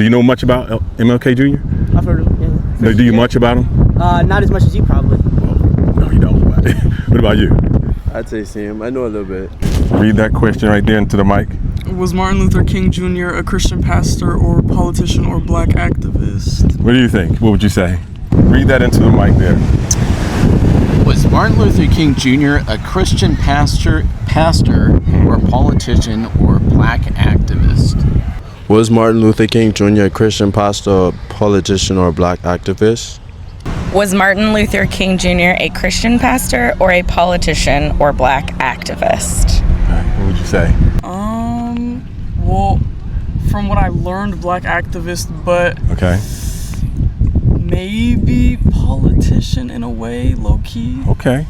Do you know much about MLK Jr.? I've heard of him, yeah. Do you much about him? Not as much as you probably. No, you don't. What about you? I'd say same. I know a little bit. Read that question right there into the mic. Was Martin Luther King Jr. a Christian pastor or politician or black activist? What do you think? What would you say? Read that into the mic there. Was Martin Luther King Jr. a Christian pastor or politician or black activist? Was Martin Luther King Jr. a Christian pastor, politician, or black activist? Was Martin Luther King Jr. a Christian pastor or a politician or black activist? What would you say? Well, from what I learned, black activist, but Okay. maybe politician in a way, low key. Okay.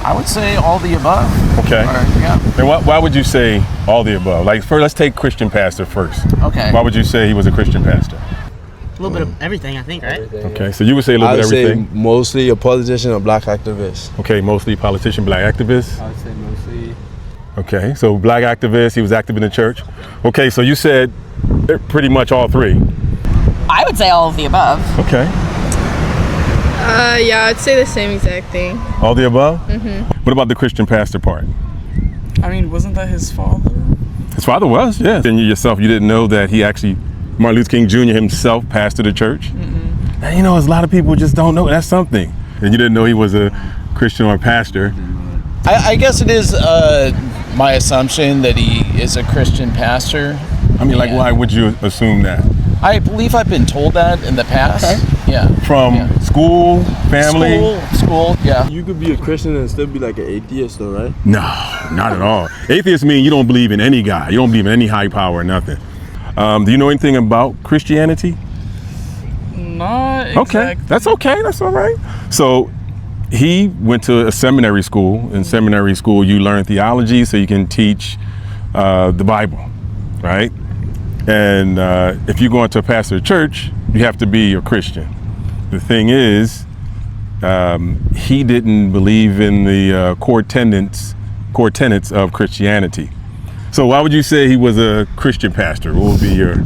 I would say all the above. Okay. Yeah. And why would you say all the above? Like, first, let's take Christian pastor first. Okay. Why would you say he was a Christian pastor? A little bit of everything, I think, right? Okay, so you would say a little I'd bit of say everything. mostly a politician or black activist. Okay, mostly politician, black activist. I'd say mostly. Okay, so black activist, he was active in the church. Okay, so you said pretty much all three. I would say all of the above. Okay. Yeah, I'd say the same exact thing. All the above? Mm-hmm. What about the Christian pastor part? I mean, wasn't that his father? His father was, yes. And you yourself, you didn't know that he actually, Martin Luther King Jr. himself pastored the church? Mm-hmm. And you know, a lot of people just don't know. That's something. And you didn't know he was a Christian or a pastor. I guess it is my assumption that he is a Christian pastor. I mean, like, why would you assume that? I believe I've been told that in the past. Okay. Yeah. From school, family? School, yeah. You could be a Christian and still be like an atheist, though, right? No, not at all. Atheists mean you don't believe in any God. You don't believe in any high power or nothing. Do you know anything about Christianity? Not exactly. Okay, that's okay. That's all right. So he went to a seminary school. In seminary school, you learn theology so you can teach the Bible, right? And if you go into a pastor church, you have to be a Christian. The thing is, he didn't believe in the core tenets of Christianity. So why would you say he was a Christian pastor? What would be your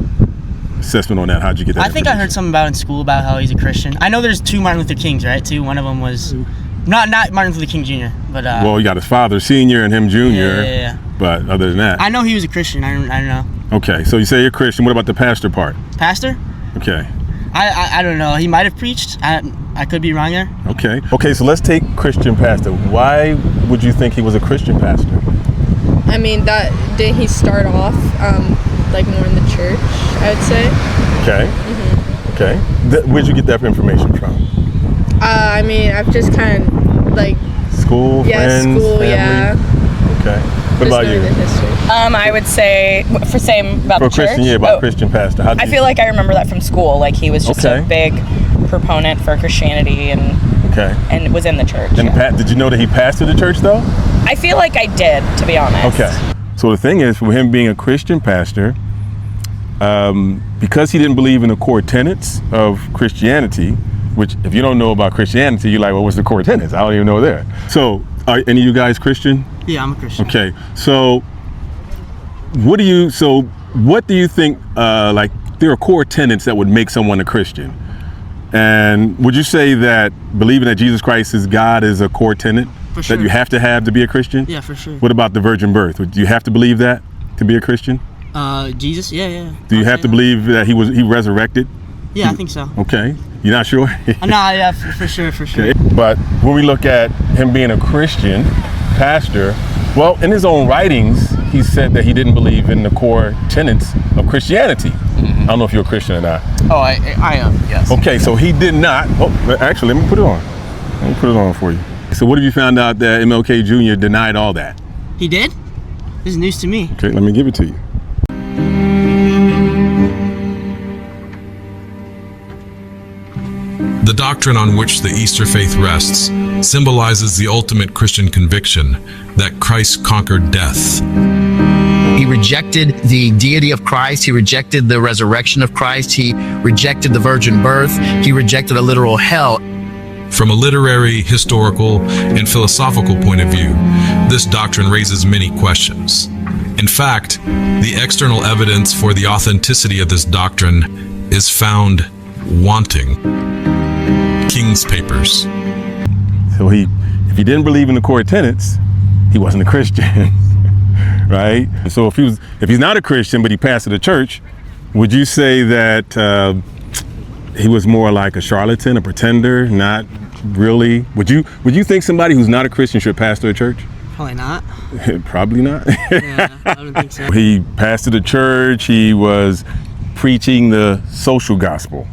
assessment on that? How'd you get that? I think I heard something about in school about how he's a Christian. I know there's two Martin Luther Kings, right? Two. One of them was not Martin Luther King Jr., but well, you got his father, Senior, and him, Junior. Yeah. But other than that, I know he was a Christian. I don't know. Okay, so you say you're Christian. What about the pastor part? Pastor? Okay. I don't know. He might have preached. I could be wrong there. Okay. Okay, so let's take Christian pastor. Why would you think he was a Christian pastor? I mean, didn't he start off like more in the church, I would say? Okay. Mm-hmm. Okay. Where'd you get that information from? I mean, I've just kind of like school, friends, school, family? Yeah. Okay. What about you? The history. I would say for same about For the church. Christian, yeah, about Christian pastor. I feel like I remember that from school. Like he was just a big proponent for Christianity and was in the church. And did you know that he pastored the church though? I feel like I did, to be honest. Okay. So the thing is, for him being a Christian pastor, because he didn't believe in the core tenets of Christianity, which if you don't know about Christianity, you're like, well, what's the core tenets? I don't even know that. So are any of you guys Christian? Yeah, I'm a Christian. Okay. So what do you think, like there are core tenets that would make someone a Christian? And would you say that believing that Jesus Christ is God is a core tenet that you have to be a Christian? Yeah, for sure. What about the virgin birth? Do you have to believe that to be a Christian? Jesus, yeah. Do you have to believe that he resurrected? Yeah, I think so. Okay. You're not sure? No, yeah, for sure. Okay. But when we look at him being a Christian pastor, well, in his own writings, he said that he didn't believe in the core tenets of Christianity. Mm-hmm. I don't know if you're a Christian or not. Oh, I am, yes. Okay, so he did not. Oh, actually, let me put it on. Let me put it on for you. So what have you found out that MLK Jr. denied all that? He did? This is news to me. Okay, let me give it to you. The doctrine on which the Easter faith rests symbolizes the ultimate Christian conviction that Christ conquered death. He rejected the deity of Christ. He rejected the resurrection of Christ. He rejected the virgin birth. He rejected a literal hell. From a literary, historical, and philosophical point of view, this doctrine raises many questions. In fact, the external evidence for the authenticity of this doctrine is found wanting. King's Papers. So if he didn't believe in the core tenets, he wasn't a Christian, right? So if he's not a Christian but he pastored a church, would you say that he was more like a charlatan, a pretender, not really? Would you think somebody who's not a Christian should pastor a church? Probably not. Probably not. Yeah, I don't think so. He pastored a church. He was preaching the social gospel,